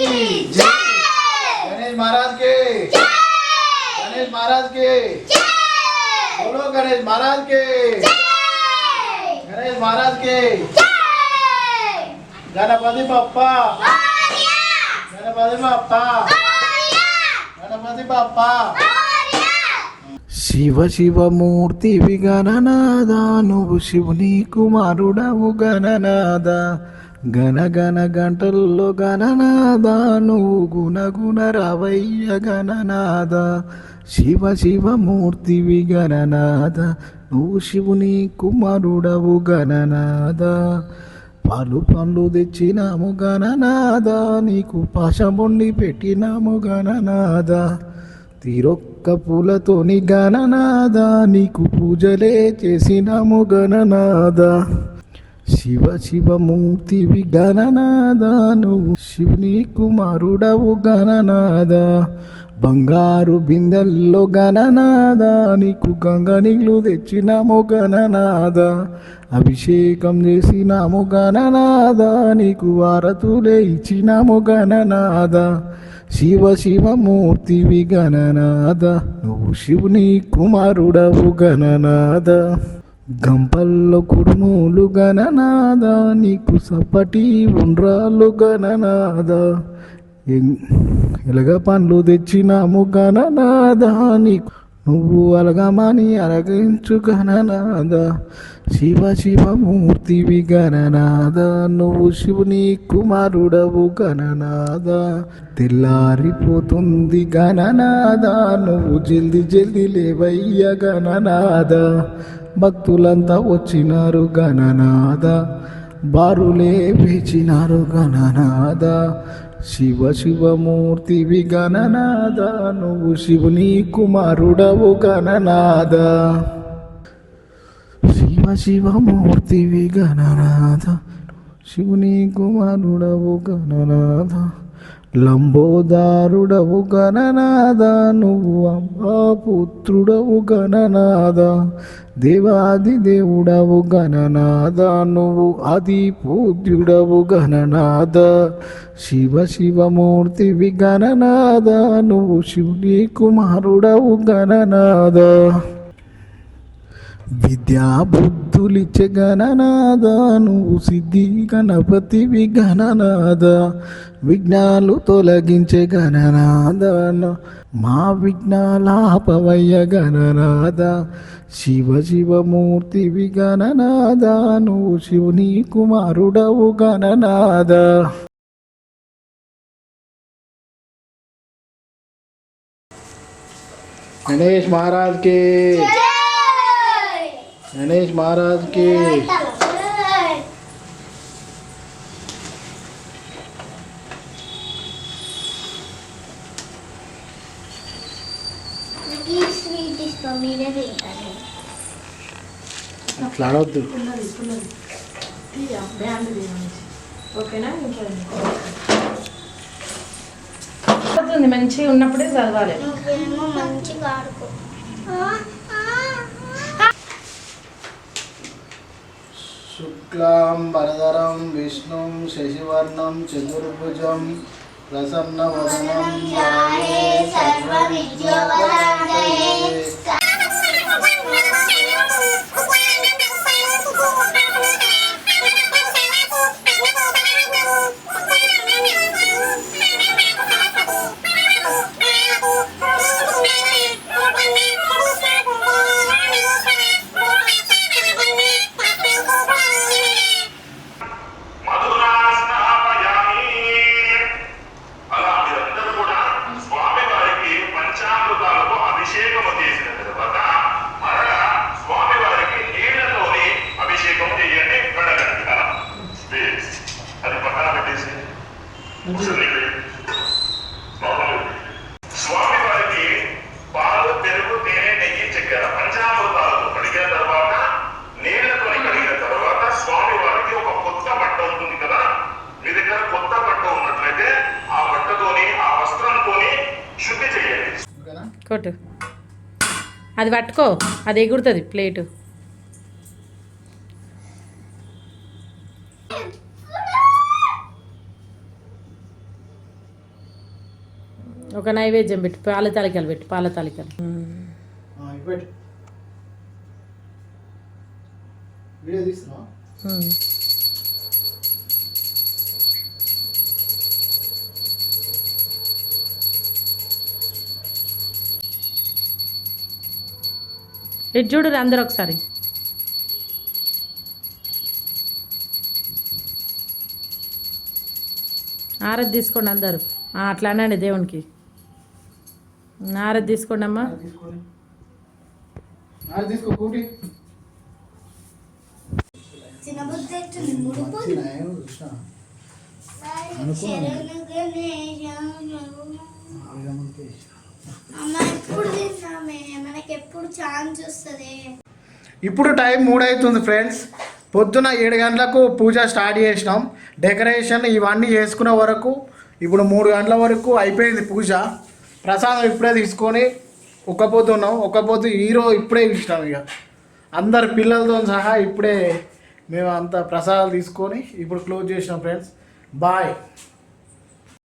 की जय। गणेश महाराज के जय। गणेश महाराज के जय। बोलो गणेश महाराज के जय। गणेश महाराज के जय। गणपति बप्पा मोरया। गणपति बप्पा मोरया। गणपति बप्पा मोरया। శివ శివమూర్తివి గణనాద నువ్వు శివుని కుమారుడవు గణనాద గణ గణ గంటల్లో గణనాద నువ్వు గుణగుణ రవయ్య గణనాద శివ శివమూర్తివి గణనాద నువ్వు శివుని కుమారుడవు గణనాద పాలు పండ్లు తెచ్చినాము గణనాద నీకు పాశముండి పెట్టినాము గణనాద తీరొక్క పూలతోని గణనాద నీకు పూజలే చేసినాము గణనాద శివ శివమూర్తివి గణనాద నువ్వు శివుని కుమారుడవు గణనాద బంగారు బిందెల్లో గణనాద నీకు గంగ నీళ్ళు తెచ్చినాము గణనాద అభిషేకం చేసినాము గణనాద నీకు వారతులే ఇచ్చినాము గణనాద శివ శివమూర్తివి గణనాద నువ్వు శివుని కుమారుడవు గణనాద గంపల్లో కుడుములు గణనాద నీకు సప్పటి ఉండ్రాలు గణనాద ఎలగ పండ్లు తెచ్చినాము గణనాద నీకు నువ్వు అలగమని అలగించు గణనాద శివ శివమూర్తివి గణనాద నువ్వు శివుని కుమారుడవు గణనాద తెల్లారిపోతుంది గణనాద నువ్వు జల్ది జల్ది లేవయ్య గణనాద భక్తులంతా వచ్చినారు గణనాద బారులే వేచినారు గణనాద శివ శివమూర్తివి గణనాద నువ్వు శివుని కుమారుడవు గణనాద శివ శివమూర్తివి గణనాద శివుని కుమారుడవు గణనాద లంబోదారుడవు గణనాద నువ్వు అంబాపుత్రుడవు గణనాద దేవాది దేవుడవు గణనాద నువ్వు ఆది పూజ్యుడవు గణనాద శివ శివమూర్తివి గణనాద నువ్వు శివుని కుమారుడవు గణనాద విద్యా బుద్ధులిచ్చే గణనాద నువ్వు సిద్ధి గణపతివి గణనాద విఘ్నాలు తొలగించే గణనాద మా విఘ్నాలాపవయ్య గణనాద శివ శివమూర్తివి గణనాద నువ్వు శివుని కుమారుడవు గణనాద గణేష్ మహారాజ్ కే गणेश महाराज के మంచిగా ఉన్నప్పుడే చదవాలి. शुक्लां वरदरं विष्णुं शशिवर्णं चतुर्भुजं प्रसन्नवदनं ध्याये सर्वविद्यावराधये కొట్టు, అది పట్టుకో, అది ఎగురుతుంది ప్లేటు. ఒక నైవేద్యం పెట్టు, పాల తాలికలు పెట్టు, పాల తాలికలు. ఇవి పెట్టు. వీడియో తీస్తున్నావా? ఇటు చూడు అందరు ఒకసారి. ఆరతి తీసుకోండి అందరు. అట్లా అనండి దేవునికి. ఆరతి తీసుకోండి అమ్మా. తీసుకో కూటి. ఇప్పుడు టైం 3 అవుతుంది ఫ్రెండ్స్. పొద్దున 7 గంటలకు పూజ స్టార్ట్ చేసినాం. డెకరేషన్ ఇవన్నీ చేసుకునే వరకు ఇప్పుడు 3 గంటల వరకు అయిపోయింది పూజ. ప్రసాదం ఇప్పుడే తీసుకొని ఒక్కపోతున్నాం. ఒక్కపోతు ఇప్పుడే ఇచ్చినాం. ఇక అందరు పిల్లలతో సహా ఇప్పుడే మేము అంత ప్రసాదాలు తీసుకొని ఇప్పుడు క్లోజ్ చేసినాం ఫ్రెండ్స్. బాయ్.